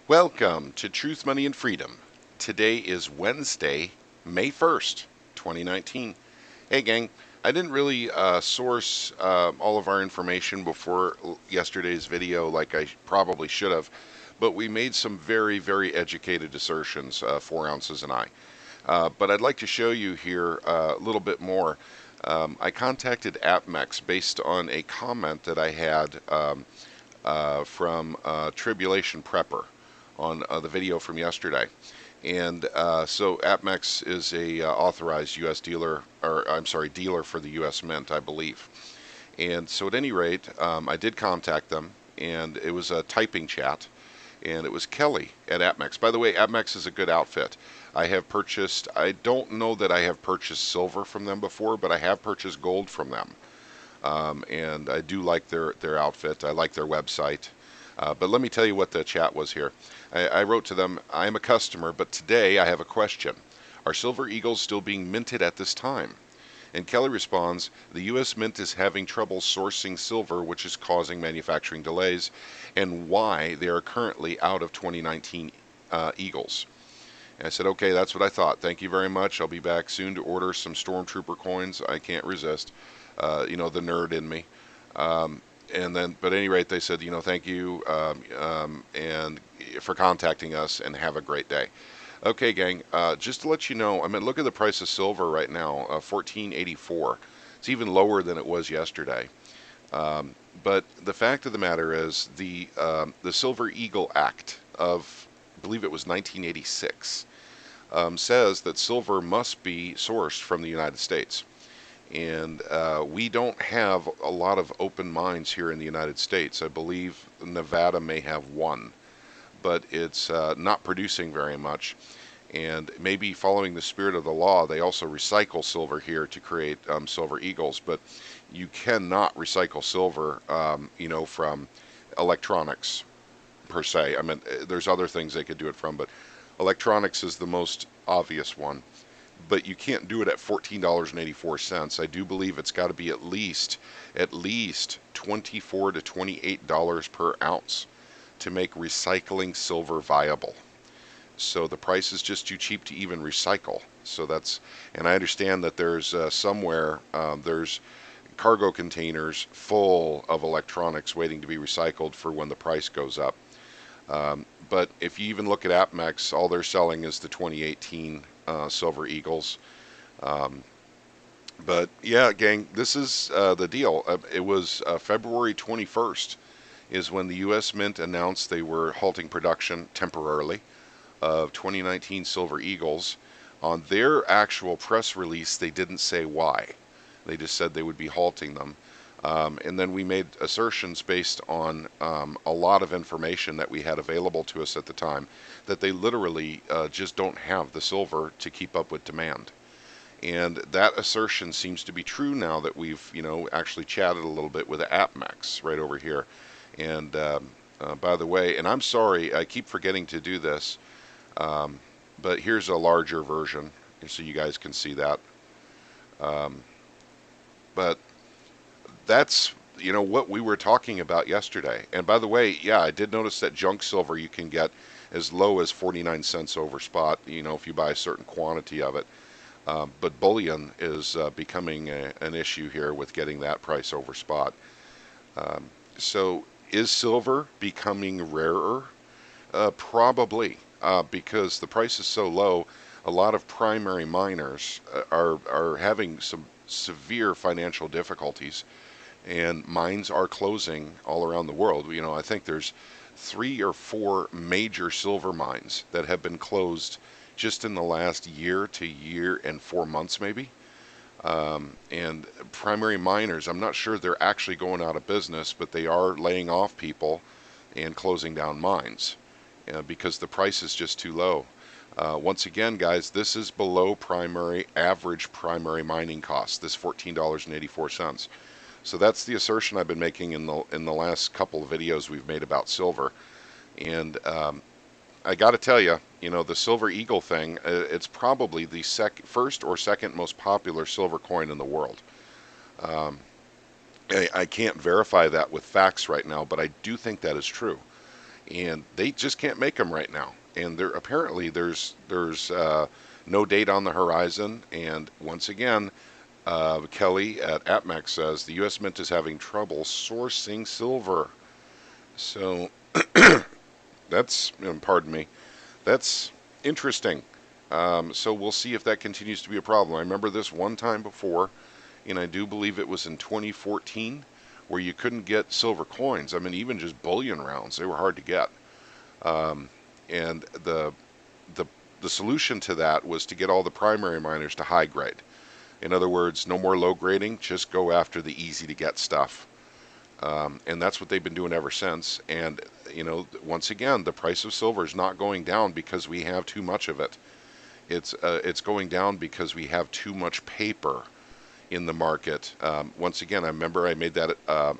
Welcome to Truth, Money, and Freedom. Today is Wednesday, May 1st, 2019. Hey, gang, I didn't really source all of our information before yesterday's video like I probably should have, but we made some very, very educated assertions, 4 ounces and I. But I'd like to show you here a little bit more. I contacted Apmex based on a comment that I had from Tribulation Prepper on the video from yesterday. And so Apmex is a authorized U.S. dealer, or I'm sorry, dealer for the U.S. Mint, I believe. And so at any rate, I did contact them, and it was a typing chat, and it was Kelly at Apmex. By the way, Apmex is a good outfit. I have purchased, I don't know that I have purchased silver from them before, but I have purchased gold from them. And I do like their outfit. I like their website. But let me tell you what the chat was here. I wrote to them, I am a customer, but today I have a question. Are Silver Eagles still being minted at this time? And Kelly responds, the U.S. Mint is having trouble sourcing silver, which is causing manufacturing delays, and why they are currently out of 2019 Eagles. And I said, okay, that's what I thought. Thank you very much. I'll be back soon to order some Stormtrooper coins. I can't resist. The nerd in me. And then, but at any rate, they said, thank you and for contacting us, and have a great day. Okay, gang. Just to let you know, I mean, look at the price of silver right now, $14.84. It's even lower than it was yesterday. But the fact of the matter is, the Silver Eagle Act of, I believe it was 1986, says that silver must be sourced from the United States. And we don't have a lot of open mines here in the United States. I believe Nevada may have one, but it's not producing very much. And maybe following the spirit of the law, they also recycle silver here to create silver eagles. But you cannot recycle silver, from electronics per se. I mean, there's other things they could do it from, but electronics is the most obvious one. But you can't do it at $14.84. I do believe it's got to be at least $24 to $28 per ounce to make recycling silver viable. So the price is just too cheap to even recycle. So that's, and I understand that there's there's cargo containers full of electronics waiting to be recycled for when the price goes up. But if you even look at Apmex, all they're selling is the 2018 Silver Eagles. But yeah, gang, this is the deal. It was February 21st is when the U.S. Mint announced they were halting production temporarily of 2019 Silver Eagles. On their actual press release, they didn't say why. They just said they would be halting them. And then we made assertions based on a lot of information that we had available to us at the time, that they literally just don't have the silver to keep up with demand. And that assertion seems to be true now that we've, actually chatted a little bit with Apmex right over here. And by the way, and I'm sorry, I keep forgetting to do this, but here's a larger version so you guys can see that. But that's, what we were talking about yesterday. And by the way, yeah, I did notice that junk silver you can get as low as 49 cents over spot, if you buy a certain quantity of it. But bullion is becoming an issue here with getting that price over spot. So is silver becoming rarer? Probably, because the price is so low. A lot of primary miners are having some severe financial difficulties, and mines are closing all around the world. I think there's 3 or 4 major silver mines that have been closed just in the last year to year and 4 months maybe. And primary miners, I'm not sure they're actually going out of business, but they are laying off people and closing down mines because the price is just too low. Once again, guys, this is below average primary mining costs, this $14.84. So that's the assertion I've been making in the last couple of videos we've made about silver. And I got to tell you, the Silver Eagle thing, it's probably the first or second most popular silver coin in the world. I can't verify that with facts right now, but I do think that is true. and they just can't make them right now. And there apparently there's no date on the horizon. And once again, Kelly at Apmex says the U.S. Mint is having trouble sourcing silver. So that's, pardon me, that's interesting. So we'll see if that continues to be a problem. I remember this one time before, and I do believe it was in 2014, where you couldn't get silver coins. I mean, even just bullion rounds, they were hard to get. Um, and the the solution to that was to get all the primary miners to high grade. In other words, no more low grading, just go after the easy to get stuff. And that's what they've been doing ever since. And once again, the price of silver is not going down because we have too much of it. It's going down because we have too much paper in the market. Once again, I remember I made that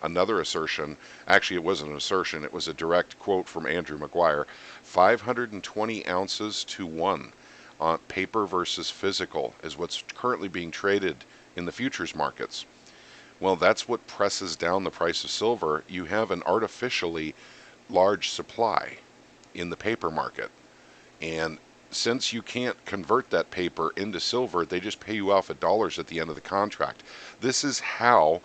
another assertion. Actually, it wasn't an assertion. It was a direct quote from Andrew Maguire. 520 ounces to 1 on paper versus physical is what's currently being traded in the futures markets. Well, that's what presses down the price of silver. You have an artificially large supply in the paper market. And since you can't convert that paper into silver, they just pay you off at dollars at the end of the contract. This is how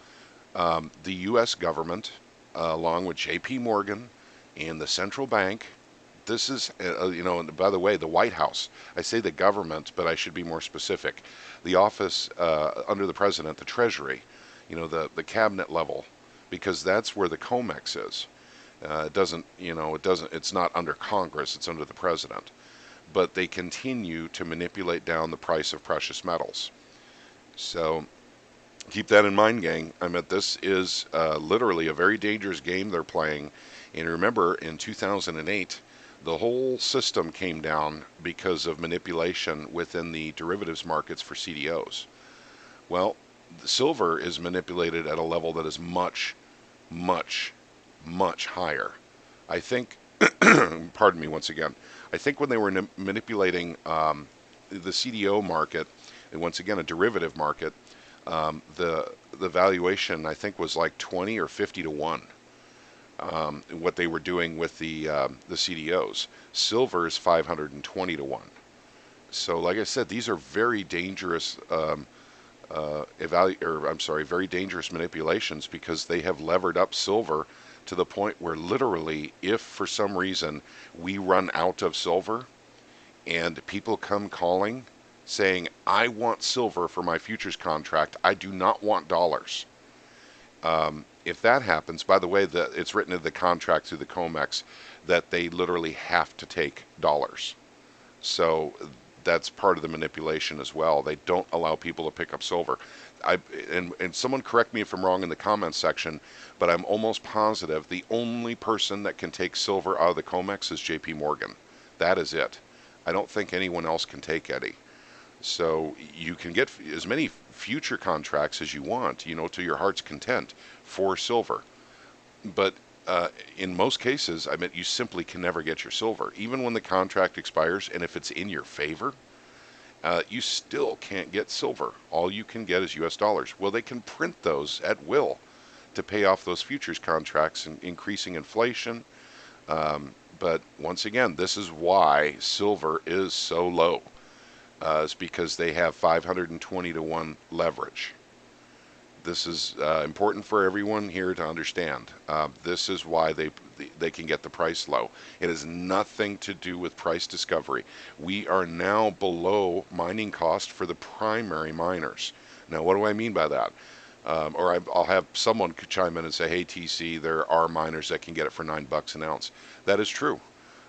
the U.S. government, along with J.P. Morgan and the central bank, this is, and by the way, the White House, I say the government, but I should be more specific. The office under the president, the Treasury, the cabinet level, because that's where the COMEX is. It's not under Congress, it's under the president. But they continue to manipulate down the price of precious metals. So keep that in mind, gang. I mean, this is literally a very dangerous game they're playing. And remember, in 2008, the whole system came down because of manipulation within the derivatives markets for CDOs. Well, the silver is manipulated at a level that is much, much, much higher. I think, pardon me once again, I think when they were manipulating the CDO market, and once again a derivative market, the valuation I think was like 20 or 50 to 1. What they were doing with the CDOs. Silver is 520 to 1. So, like I said, these are very dangerous very dangerous manipulations because they have levered up silver to the point where literally, if for some reason we run out of silver and people come calling saying, I want silver for my futures contract, I do not want dollars. If that happens, by the way, it's written in the contract through the COMEX that they literally have to take dollars. So that's part of the manipulation as well. They don't allow people to pick up silver. And someone correct me if I'm wrong in the comments section, but I'm almost positive the only person that can take silver out of the COMEX is J.P. Morgan. That is it. I don't think anyone else can take any. So you can get as many future contracts as you want, to your heart's content for silver. But in most cases, I mean, you simply can never get your silver. Even when the contract expires, and if it's in your favor, you still can't get silver. All you can get is U.S. dollars. Well, they can print those at will to pay off those futures contracts and increasing inflation. But once again, this is why silver is so low. It's because they have 520 to 1 leverage. This is important for everyone here to understand. This is why they can get the price low. It has nothing to do with price discovery. We are now below mining cost for the primary miners. Now, what do I mean by that? I'll have someone chime in and say, hey, TC, there are miners that can get it for $9 an ounce. That is true.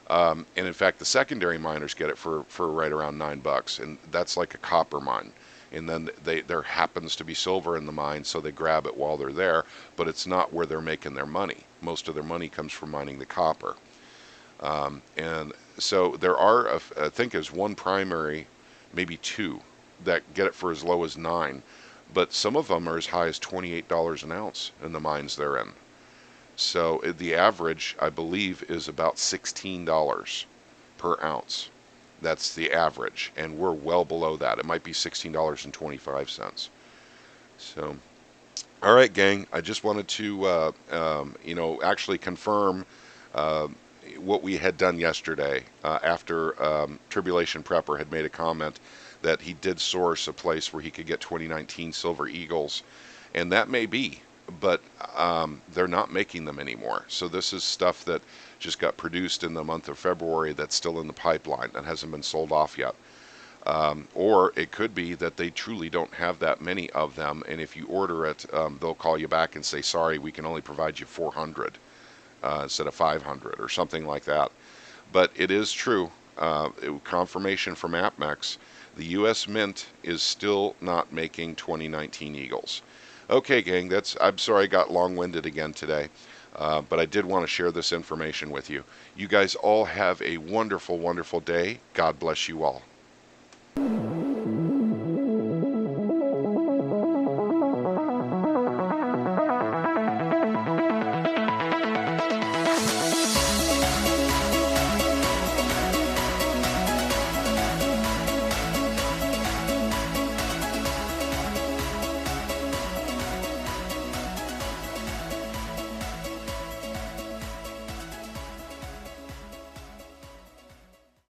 And in fact, the secondary miners get it for right around $9, and that's like a copper mine. And then there happens to be silver in the mine, so they grab it while they're there, but it's not where they're making their money. Most of their money comes from mining the copper. And so there are, I think, there's one primary, maybe two, that get it for as low as $9, but some of them are as high as $28 an ounce in the mines they're in. So the average, I believe, is about $16 per ounce. That's the average, and we're well below that. It might be $16.25. So, all right, gang. I just wanted to, actually confirm what we had done yesterday after Tribulation Prepper had made a comment that he did source a place where he could get 2019 Silver Eagles, and that may be, but they're not making them anymore. So this is stuff that just got produced in the month of February that's still in the pipeline that hasn't been sold off yet. Or it could be that they truly don't have that many of them, and if you order it, they'll call you back and say, sorry, we can only provide you 400 instead of 500 or something like that. But it is true, confirmation from Apmex, the U.S. Mint is still not making 2019 Eagles. Okay, gang, I'm sorry I got long-winded again today, but I did want to share this information with you. You guys all have a wonderful, wonderful day. God bless you all.